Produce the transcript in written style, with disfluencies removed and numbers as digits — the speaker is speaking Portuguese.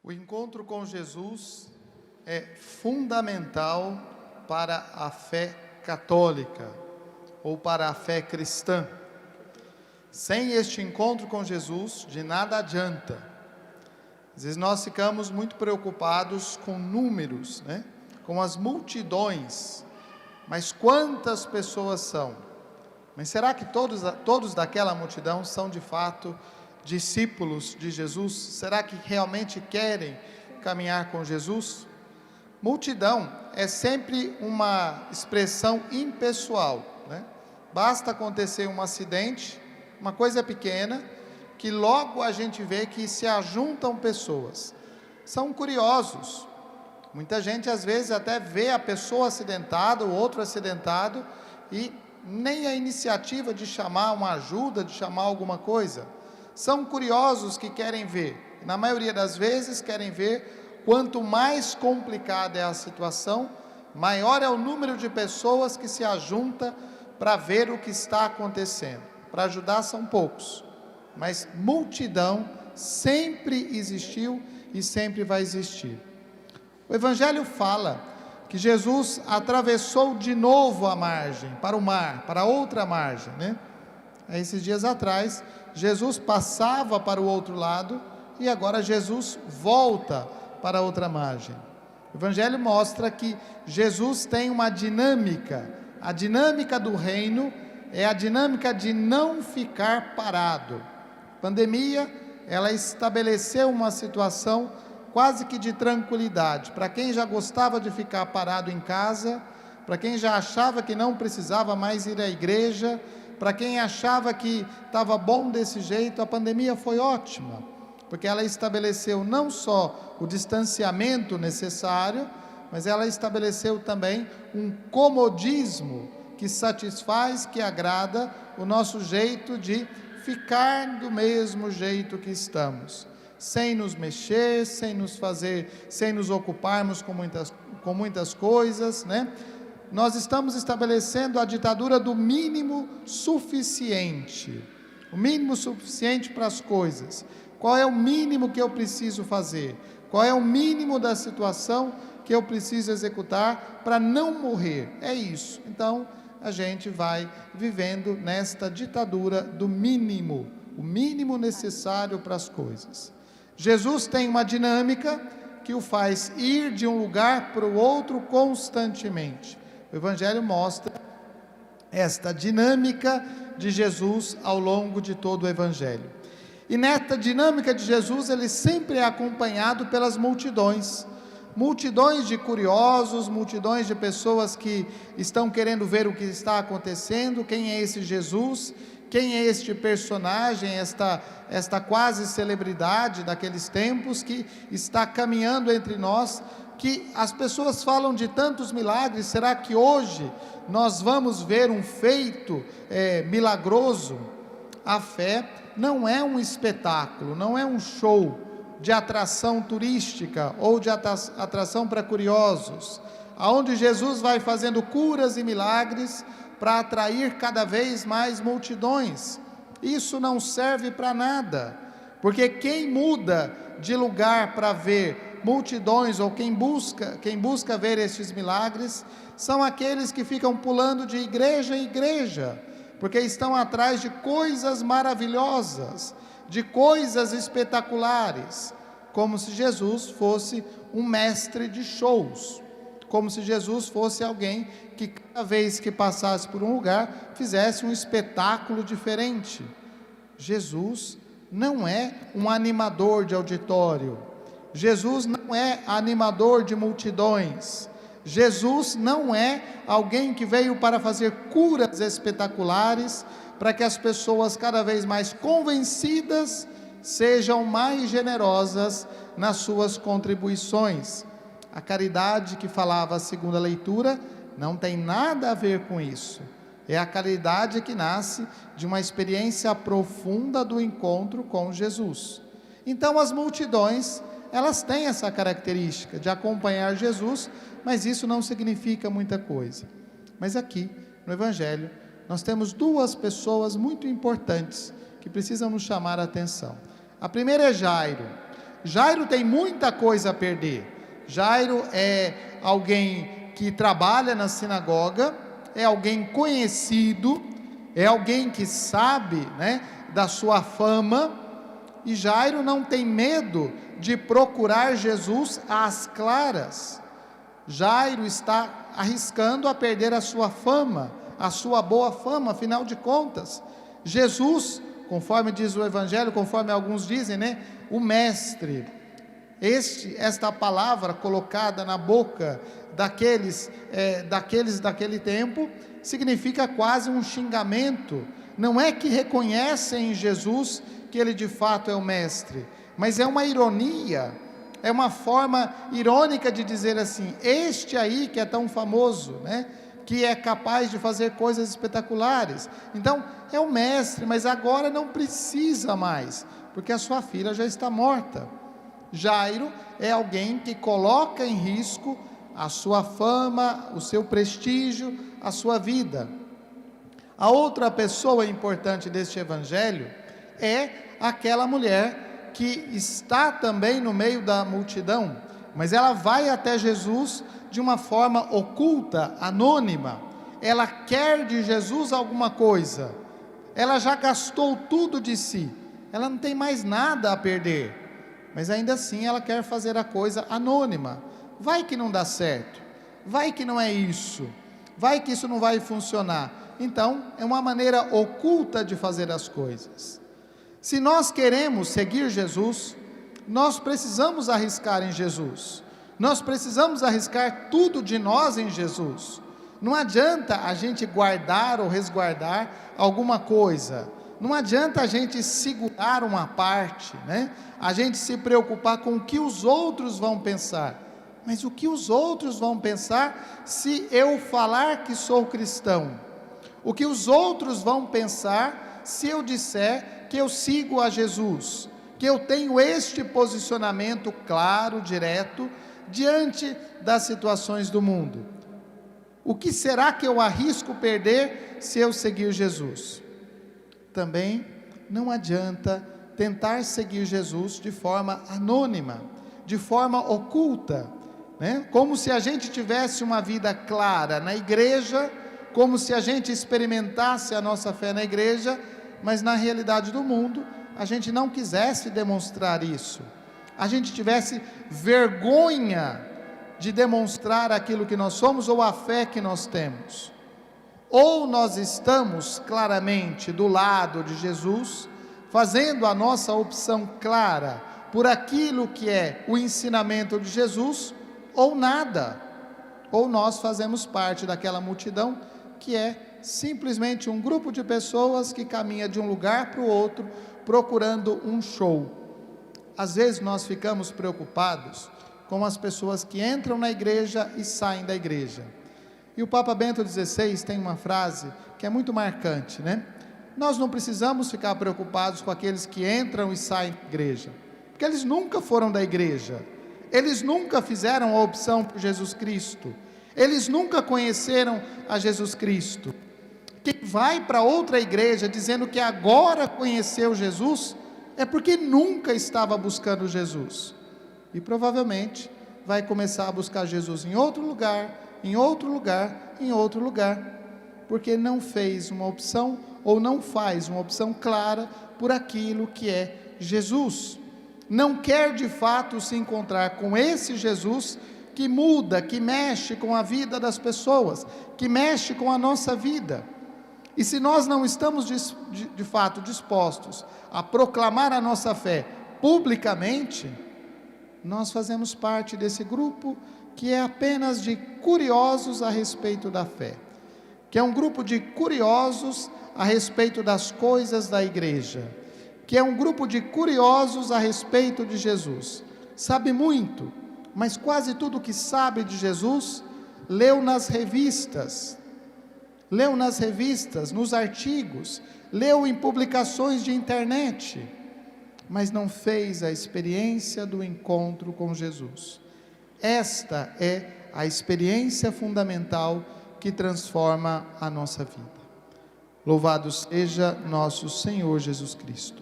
O encontro com Jesus é fundamental para a fé católica ou para a fé cristã. Sem este encontro com Jesus, de nada adianta. Às vezes nós ficamos muito preocupados com números, com as multidões. Mas quantas pessoas são? Mas será que todos daquela multidão são de fato discípulos de Jesus? Será que realmente querem caminhar com Jesus? Multidão é sempre uma expressão impessoal, Basta acontecer um acidente, uma coisa pequena, que logo a gente vê que se ajuntam pessoas. São curiosos. Muita gente às vezes até vê a pessoa acidentada, o outro acidentado, e nem a iniciativa de chamar uma ajuda, de chamar alguma coisa. São curiosos que querem ver. Na maioria das vezes querem ver, quanto mais complicada é a situação, maior é o número de pessoas que se ajunta para ver o que está acontecendo. Para ajudar são poucos, mas multidão sempre existiu e sempre vai existir. O Evangelho fala que Jesus atravessou de novo a margem, para o mar, para outra margem, Esses dias atrás, Jesus passava para o outro lado e agora Jesus volta para a outra margem. O Evangelho mostra que Jesus tem uma dinâmica. A dinâmica do reino é a dinâmica de não ficar parado. A pandemia, ela estabeleceu uma situação quase que de tranquilidade, para quem já gostava de ficar parado em casa, para quem já achava que não precisava mais ir à igreja, para quem achava que estava bom desse jeito, a pandemia foi ótima, porque ela estabeleceu não só o distanciamento necessário, mas ela estabeleceu também um comodismo que satisfaz, que agrada o nosso jeito de ficar do mesmo jeito que estamos, sem nos mexer, sem nos ocuparmos com muitas coisas, Nós estamos estabelecendo a ditadura do mínimo suficiente, o mínimo suficiente para as coisas. Qual é o mínimo que eu preciso fazer? Qual é o mínimo da situação que eu preciso executar para não morrer? É isso. Então, a gente vai vivendo nesta ditadura do mínimo, o mínimo necessário para as coisas. Jesus tem uma dinâmica que o faz ir de um lugar para o outro constantemente. O Evangelho mostra esta dinâmica de Jesus ao longo de todo o Evangelho. E nesta dinâmica de Jesus, ele sempre é acompanhado pelas multidões. Multidões de curiosos, multidões de pessoas que estão querendo ver o que está acontecendo, quem é esse Jesus, quem é este personagem, esta quase celebridade daqueles tempos que está caminhando entre nós, que as pessoas falam de tantos milagres. Será que hoje nós vamos ver um feito milagroso? A fé não é um espetáculo, não é um show de atração turística ou de atração para curiosos, aonde Jesus vai fazendo curas e milagres para atrair cada vez mais multidões. Isso não serve para nada, porque quem muda de lugar para ver multidões, ou quem busca ver estes milagres, são aqueles que ficam pulando de igreja em igreja, porque estão atrás de coisas maravilhosas, de coisas espetaculares, como se Jesus fosse um mestre de shows, como se Jesus fosse alguém que cada vez que passasse por um lugar, fizesse um espetáculo diferente. Jesus não é um animador de auditório, Jesus não é animador de multidões, Jesus não é alguém que veio para fazer curas espetaculares, para que as pessoas cada vez mais convencidas sejam mais generosas nas suas contribuições. A caridade que falava a segunda leitura não tem nada a ver com isso. É a caridade que nasce de uma experiência profunda do encontro com Jesus. Então as multidões, elas têm essa característica de acompanhar Jesus, mas isso não significa muita coisa. Mas aqui, no Evangelho, nós temos duas pessoas muito importantes que precisam nos chamar a atenção. A primeira é Jairo. Jairo tem muita coisa a perder. Jairo é alguém que trabalha na sinagoga, é alguém conhecido, é alguém que sabe, né, da sua fama, e Jairo não tem medo de procurar Jesus às claras. Jairo está arriscando a perder a sua fama, a sua boa fama, afinal de contas, Jesus, conforme diz o Evangelho, conforme alguns dizem, né, o mestre, esta palavra colocada na boca daqueles daquele tempo, significa quase um xingamento. Não é que reconhecem em Jesus que ele de fato é o mestre, mas é uma ironia, é uma forma irônica de dizer assim: este aí que é tão famoso, né, que é capaz de fazer coisas espetaculares, então é o mestre, mas agora não precisa mais, porque a sua filha já está morta. Jairo é alguém que coloca em risco a sua fama, o seu prestígio, a sua vida. A outra pessoa importante deste evangelho é aquela mulher que está também no meio da multidão, mas ela vai até Jesus de uma forma oculta, anônima. Ela quer de Jesus alguma coisa, ela já gastou tudo de si, ela não tem mais nada a perder, mas ainda assim ela quer fazer a coisa anônima. Vai que não dá certo, vai que não é isso, vai que isso não vai funcionar. Então é uma maneira oculta de fazer as coisas. Se nós queremos seguir Jesus, nós precisamos arriscar em Jesus, nós precisamos arriscar tudo de nós em Jesus. Não adianta a gente guardar ou resguardar alguma coisa, não adianta a gente segurar uma parte, né? A gente se preocupar com o que os outros vão pensar. Mas o que os outros vão pensar se eu falar que sou cristão? O que os outros vão pensar se eu disser que eu sigo a Jesus, que eu tenho este posicionamento claro, direto, diante das situações do mundo? O que será que eu arrisco perder se eu seguir Jesus? Também não adianta tentar seguir Jesus de forma anônima, de forma oculta, né? Como se a gente tivesse uma vida clara na igreja, como se a gente experimentasse a nossa fé na igreja, mas na realidade do mundo a gente não quisesse demonstrar isso, a gente tivesse vergonha de demonstrar aquilo que nós somos ou a fé que nós temos. Ou nós estamos claramente do lado de Jesus, fazendo a nossa opção clara por aquilo que é o ensinamento de Jesus, ou nada, ou nós fazemos parte daquela multidão que é simplesmente um grupo de pessoas que caminha de um lugar para o outro procurando um show. Às vezes nós ficamos preocupados com as pessoas que entram na igreja e saem da igreja. E o Papa Bento XVI tem uma frase que é muito marcante, né? Nós não precisamos ficar preocupados com aqueles que entram e saem da igreja, porque eles nunca foram da igreja, eles nunca fizeram a opção por Jesus Cristo, eles nunca conheceram a Jesus Cristo. Quem vai para outra igreja dizendo que agora conheceu Jesus, é porque nunca estava buscando Jesus, e provavelmente vai começar a buscar Jesus em outro lugar, em outro lugar, em outro lugar, porque não fez uma opção, ou não faz uma opção clara por aquilo que é Jesus, não quer de fato se encontrar com esse Jesus que muda, que mexe com a vida das pessoas, que mexe com a nossa vida. E se nós não estamos de fato dispostos a proclamar a nossa fé publicamente, nós fazemos parte desse grupo que é apenas de curiosos a respeito da fé, que é um grupo de curiosos a respeito das coisas da igreja, que é um grupo de curiosos a respeito de Jesus. Sabe muito, mas quase tudo que sabe de Jesus, leu nas revistas, nos artigos, leu em publicações de internet, mas não fez a experiência do encontro com Jesus. Esta é a experiência fundamental que transforma a nossa vida. Louvado seja nosso Senhor Jesus Cristo.